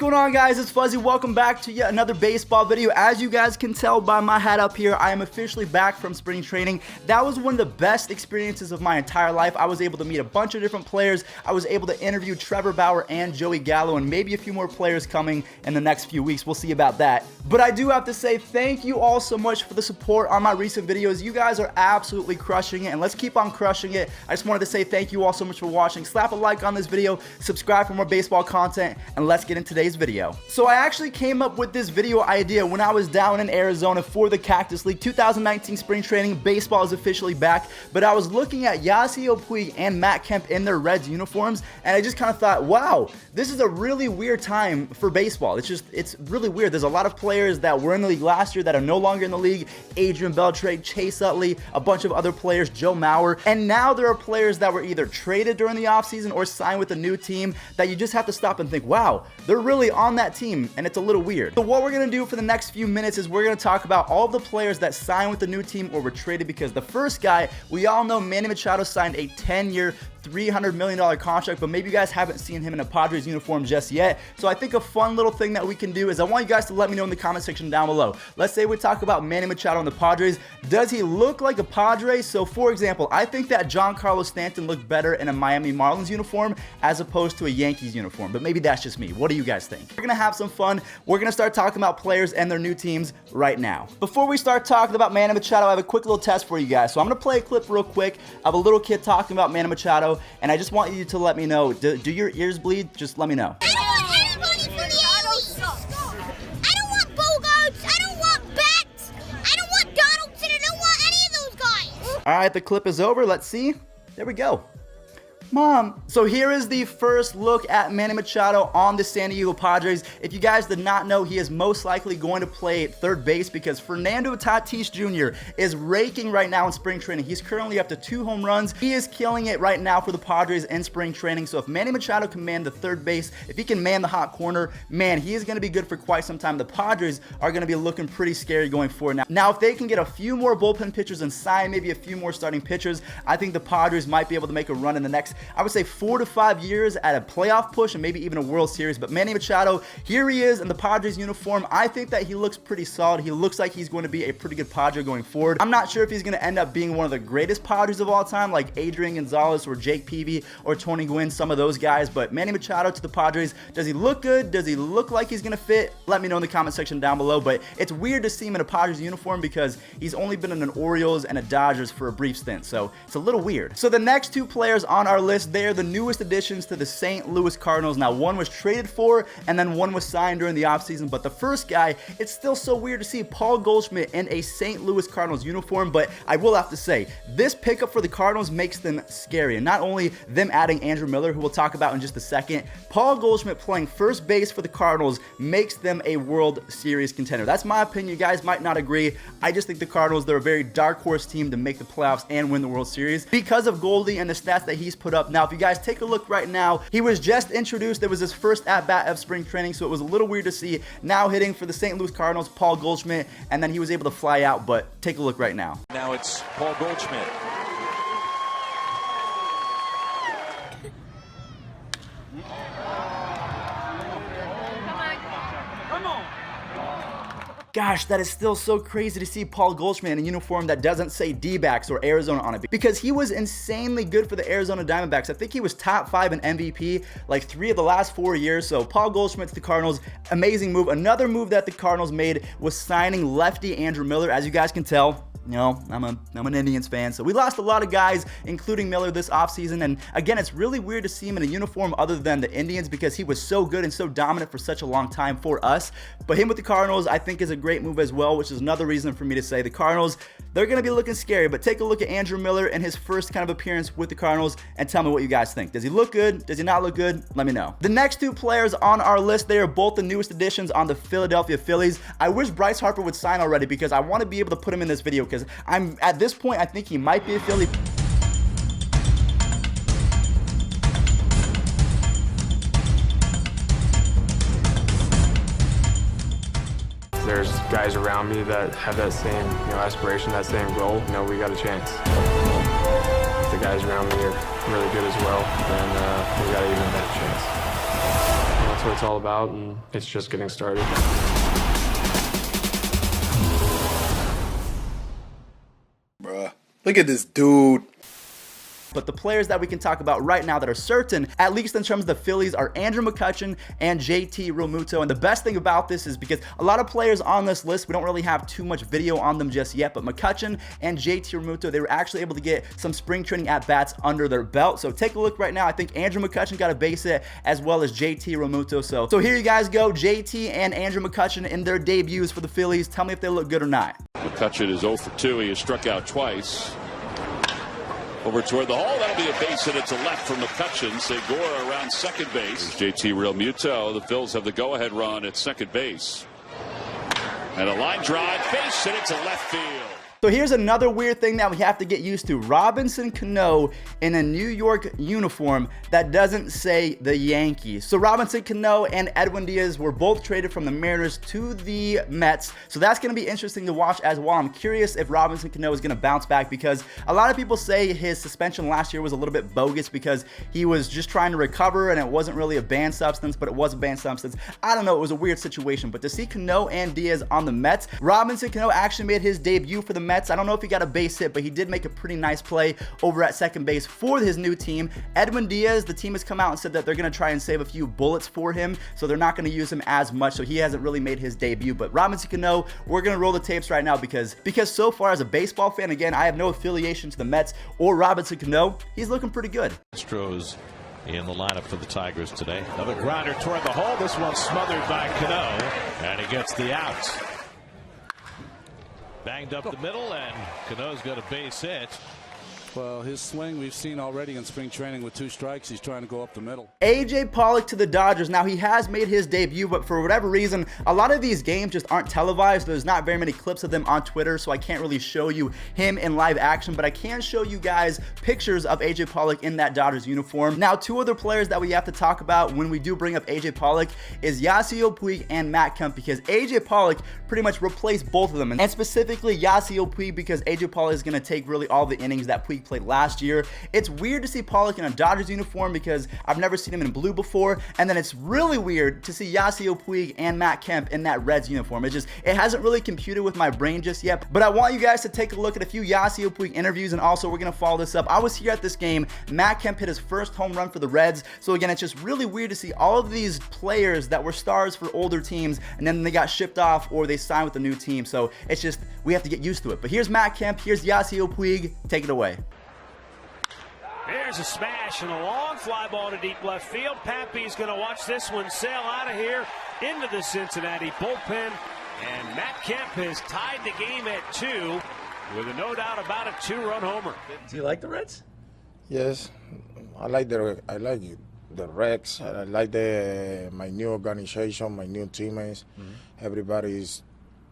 going on, guys? It's Fuzzy. Welcome back to yet another baseball video. As you guys can tell by my hat up here, I am officially back from spring training. That was one of the best experiences of my entire life. I was able to meet a bunch of different players. I was able to interview Trevor Bauer and Joey Gallo, and maybe a few more players coming in the next few weeks. We'll see about that. But I do have to say thank you all so much for the support on my recent videos. You guys are absolutely crushing it, and let's keep on crushing it. I just wanted to say thank you all so much for watching. Slap a like on this video, subscribe for more baseball content, and let's get into today's video. So I actually came up with this video idea when I was down in Arizona for the Cactus League. 2019 spring training, baseball is officially back, but I was looking at Yasiel Puig and Matt Kemp in their Reds uniforms, and I just kind of thought, wow, this is a really weird time for baseball. It's really weird. There's a lot of players that were in the league last year that are no longer in the league. Adrian Beltre, Chase Utley, a bunch of other players, Joe Mauer, and now there are players that were either traded during the offseason or signed with a new team that you just have to stop and think, wow, they're really on that team, and it's a little weird. So what we're going to do for the next few minutes is we're going to talk about all the players that signed with the new team or were traded, because the first guy, we all know Manny Machado signed a 10-year, $300 million contract, but maybe you guys haven't seen him in a Padres uniform just yet. So I think a fun little thing that we can do is I want you guys to let me know in the comment section down below. Let's say we talk about Manny Machado and the Padres. Does he look like a Padre? So for example, I think that Giancarlo Stanton looked better in a Miami Marlins uniform as opposed to a Yankees uniform, but maybe that's just me. What do you guys think? We're gonna have some fun. We're gonna start talking about players and their new teams right now. Before we start talking about Manny Machado, I have a quick little test for you guys. So I'm gonna play a clip real quick of a little kid talking about Manny Machado, and I just want you to let me know, do your ears bleed? Just let me know. I don't want anybody for the Yankees. I don't want Bogarts. I don't want Betts. I don't want Donaldson. I don't want any of those guys. All right, the clip is over. Let's see. There we go. Mom. So here is the first look at Manny Machado on the San Diego Padres. If you guys did not know, he is most likely going to play third base because Fernando Tatis Jr. is raking right now in spring training. He's currently up to 2 home runs. He is killing it right now for the Padres in spring training. So if Manny Machado can man the third base, if he can man the hot corner, man, he is going to be good for quite some time. The Padres are going to be looking pretty scary going forward. Now, if they can get a few more bullpen pitchers and sign maybe a few more starting pitchers, I think the Padres might be able to make a run in the next, I would say, 4 to 5 years at a playoff push and maybe even a World Series. But Manny Machado, here he is in the Padres uniform. I think that he looks pretty solid. He looks like he's going to be a pretty good Padre going forward. I'm not sure if he's going to end up being one of the greatest Padres of all time, like Adrian Gonzalez or Jake Peavy or Tony Gwynn, some of those guys. But Manny Machado to the Padres, does he look good? Does he look like he's going to fit? Let me know in the comment section down below. But it's weird to see him in a Padres uniform because he's only been in an Orioles and a Dodgers for a brief stint. So it's a little weird. So the next 2 players on our list, they're the newest additions to the St. Louis Cardinals. Now, one was traded for and then one was signed during the offseason, but the first guy, it's still so weird to see Paul Goldschmidt in a St. Louis Cardinals uniform. But I will have to say, this pickup for the Cardinals makes them scary, and not only them adding Andrew Miller, who we'll talk about in just a second, Paul Goldschmidt playing first base for the Cardinals makes them a World Series contender. That's my opinion. You guys might not agree. I just think the Cardinals, they're a very dark horse team to make the playoffs and win the World Series because of Goldie and the stats that he's put up. Now, if you guys take a look right now, he was just introduced. It was his first at-bat of spring training, so it was a little weird to see now hitting for the St. Louis Cardinals, Paul Goldschmidt, and then he was able to fly out. But take a look right now. Now it's Paul Goldschmidt. Gosh, that is still so crazy to see Paul Goldschmidt in a uniform that doesn't say D-backs or Arizona on it, because he was insanely good for the Arizona Diamondbacks. I think he was top 5 in MVP like 3 of the last 4 years. So Paul Goldschmidt to the Cardinals, amazing move. Another move that the Cardinals made was signing lefty Andrew Miller. As you guys can tell, you know, I'm an Indians fan, so we lost a lot of guys, including Miller, this offseason. And again, it's really weird to see him in a uniform other than the Indians because he was so good and so dominant for such a long time for us. But him with the Cardinals, I think, is a great move as well, which is another reason for me to say the Cardinals, they're going to be looking scary. But take a look at Andrew Miller in his first kind of appearance with the Cardinals and tell me what you guys think. Does he look good? Does he not look good? Let me know. The next 2 players on our list, they are both the newest additions on the Philadelphia Phillies. I wish Bryce Harper would sign already because I want to be able to put him in this video because at this point, I think he might be a Philly. There's guys around me that have that same, aspiration, that same goal. We got a chance. If the guys around me are really good as well, then we got an even better chance. that's what it's all about, and it's just getting started. Bruh, look at this dude. But the players that we can talk about right now that are certain, at least in terms of the Phillies, are Andrew McCutchen and JT Realmuto. And the best thing about this is because a lot of players on this list, we don't really have too much video on them just yet, but McCutchen and JT Realmuto, they were actually able to get some spring training at-bats under their belt. So take a look right now. I think Andrew McCutchen got a base hit as well as JT Realmuto. So here you guys go, JT and Andrew McCutchen in their debuts for the Phillies. Tell me if they look good or not. McCutchen is 0 for 2. He has struck out twice. Over toward the hole. That'll be a base hit to left from McCutchen. Segura around second base. JT Realmuto. The Phils have the go-ahead run at second base. And a line drive. Base hit to left field. So here's another weird thing that we have to get used to. Robinson Cano in a New York uniform that doesn't say the Yankees. So Robinson Cano and Edwin Diaz were both traded from the Mariners to the Mets. So that's going to be interesting to watch as well. I'm curious if Robinson Cano is going to bounce back, because a lot of people say his suspension last year was a little bit bogus because he was just trying to recover and it wasn't really a banned substance, but it was a banned substance. I don't know. It was a weird situation. But to see Cano and Diaz on the Mets, Robinson Cano actually made his debut for the Mets. I don't know if he got a base hit, but he did make a pretty nice play over at second base for his new team. Edwin Diaz, the team has come out and said that they're going to try and save a few bullets for him, so they're not going to use him as much, so he hasn't really made his debut. But Robinson Cano, we're going to roll the tapes right now because so far as a baseball fan, again, I have no affiliation to the Mets or Robinson Cano. He's looking pretty good. Astros in the lineup for the Tigers today. Another grounder toward the hole. This one smothered by Cano, and he gets the out. Banged up the middle, and Cano's got a base hit. Well, his swing we've seen already in spring training with 2 strikes. He's trying to go up the middle. AJ Pollock to the Dodgers. Now, he has made his debut, but for whatever reason, a lot of these games just aren't televised. There's not very many clips of them on Twitter, so I can't really show you him in live action, but I can show you guys pictures of AJ Pollock in that Dodgers uniform. Now, 2 other players that we have to talk about when we do bring up AJ Pollock is Yasiel Puig and Matt Kemp, because AJ Pollock pretty much replaced both of them, and specifically Yasiel Puig, because AJ Pollock is going to take really all the innings that Puig played last year. It's weird to see Pollock in a Dodgers uniform because I've never seen him in blue before, and then it's really weird to see Yasiel Puig and Matt Kemp in that Reds uniform. It hasn't really computed with my brain just yet, but I want you guys to take a look at a few Yasiel Puig interviews, and also we're going to follow this up. I was here at this game. Matt Kemp hit his first home run for the Reds, so again, it's just really weird to see all of these players that were stars for older teams, and then they got shipped off or they signed with a new team, so it's just, we have to get used to it. But here's Matt Kemp, here's Yasiel Puig. Take it away. There's a smash and a long fly ball to deep left field. Pappy's going to watch this one sail out of here into the Cincinnati bullpen. And Matt Kemp has tied the game at 2 with a no doubt about a 2-run homer. Do you like the Reds? Yes, I like the Reds. I like my new organization, my new teammates. Everybody's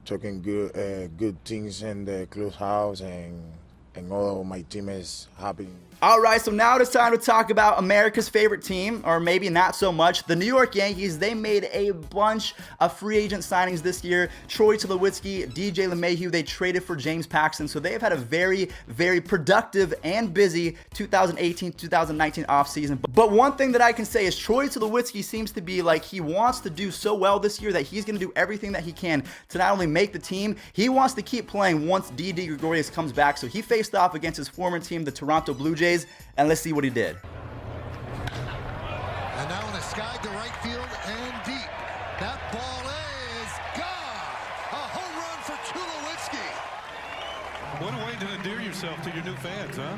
talking good things in the clubhouse, and all of my teammates happy. All right, so now it's time to talk about America's favorite team, or maybe not so much. The New York Yankees, they made a bunch of free agent signings this year. Troy Tulowitzki, DJ LeMahieu, they traded for James Paxton. So they've had a very, very productive and busy 2018-2019 offseason. But one thing that I can say is Troy Tulowitzki seems to be like he wants to do so well this year that he's going to do everything that he can to not only make the team, he wants to keep playing once Didi Gregorius comes back. So he faced off against his former team, the Toronto Blue Jays, and let's see what he did. And now in a sky to right field and deep. That ball is gone. A home run for Tulowitzki. What a way to endear yourself to your new fans, huh?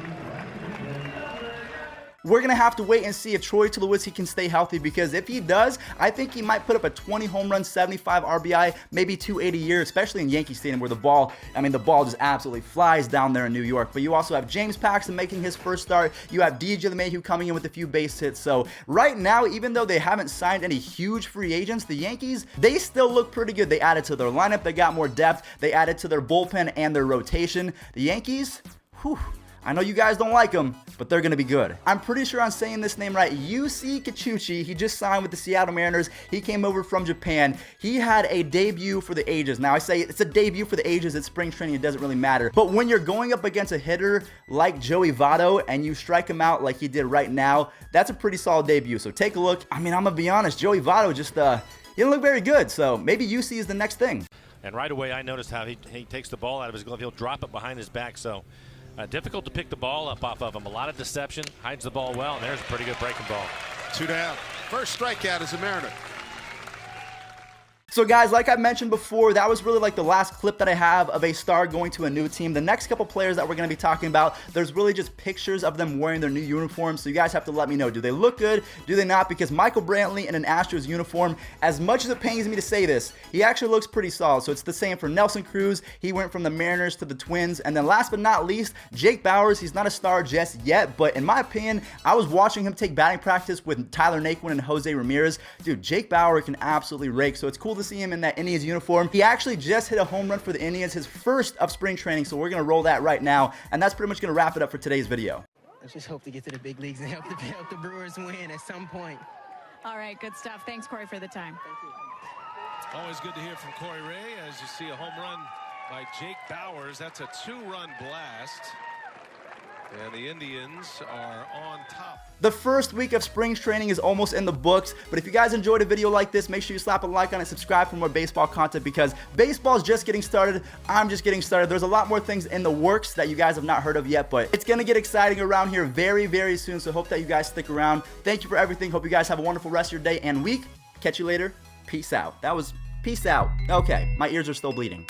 We're going to have to wait and see if Troy Tulowitzki can stay healthy, because if he does, I think he might put up a 20 home run, 75 RBI, maybe 280 a year, especially in Yankee Stadium where the ball just absolutely flies down there in New York. But you also have James Paxton making his first start. You have DJ LeMahieu coming in with a few base hits. So right now, even though they haven't signed any huge free agents, the Yankees, they still look pretty good. They added to their lineup. They got more depth. They added to their bullpen and their rotation. The Yankees, whew, I know you guys don't like him, but they're going to be good. I'm pretty sure I'm saying this name right. Yusi Kikuchi, he just signed with the Seattle Mariners. He came over from Japan. He had a debut for the ages. Now, I say it's a debut for the ages. It's spring training. It doesn't really matter. But when you're going up against a hitter like Joey Votto and you strike him out like he did right now, that's a pretty solid debut. So take a look. I mean, I'm going to be honest. Joey Votto just, he didn't look very good. So maybe Yusi is the next thing. And right away, I noticed how he takes the ball out of his glove. He'll drop it behind his back. So difficult to pick the ball up off of him. A lot of deception. Hides the ball well. And there's a pretty good breaking ball. 2 down. First strikeout is a Mariner. So guys, like I mentioned before, that was really like the last clip that I have of a star going to a new team. The next couple players that we're going to be talking about, there's really just pictures of them wearing their new uniforms. So you guys have to let me know, do they look good? Do they not? Because Michael Brantley in an Astros uniform, as much as it pains me to say this, he actually looks pretty solid. So it's the same for Nelson Cruz. He went from the Mariners to the Twins. And then last but not least, Jake Bauers. He's not a star just yet, but in my opinion, I was watching him take batting practice with Tyler Naquin and Jose Ramirez. Dude, Jake Bauer can absolutely rake. So it's cool to see him in that Indians uniform. He actually just hit a home run for the Indians, his first of spring training, so we're going to roll that right now, and that's pretty much going to wrap it up for today's video. I just hope to get to the big leagues and help the Brewers win at some point. All right, good stuff. Thanks, Corey, for the time. Thank you. Always good to hear from Corey Ray as you see a home run by Jake Bauers. That's a 2-run blast. And the Indians are on top. The first week of spring training is almost in the books, but if you guys enjoyed a video like this, make sure you slap a like on it, subscribe for more baseball content, because baseball is just getting started. I'm just getting started. There's a lot more things in the works that you guys have not heard of yet, but it's going to get exciting around here very, very soon, so hope that you guys stick around. Thank you for everything. Hope you guys have a wonderful rest of your day and week. Catch you later. Peace out. That was peace out. Okay, my ears are still bleeding.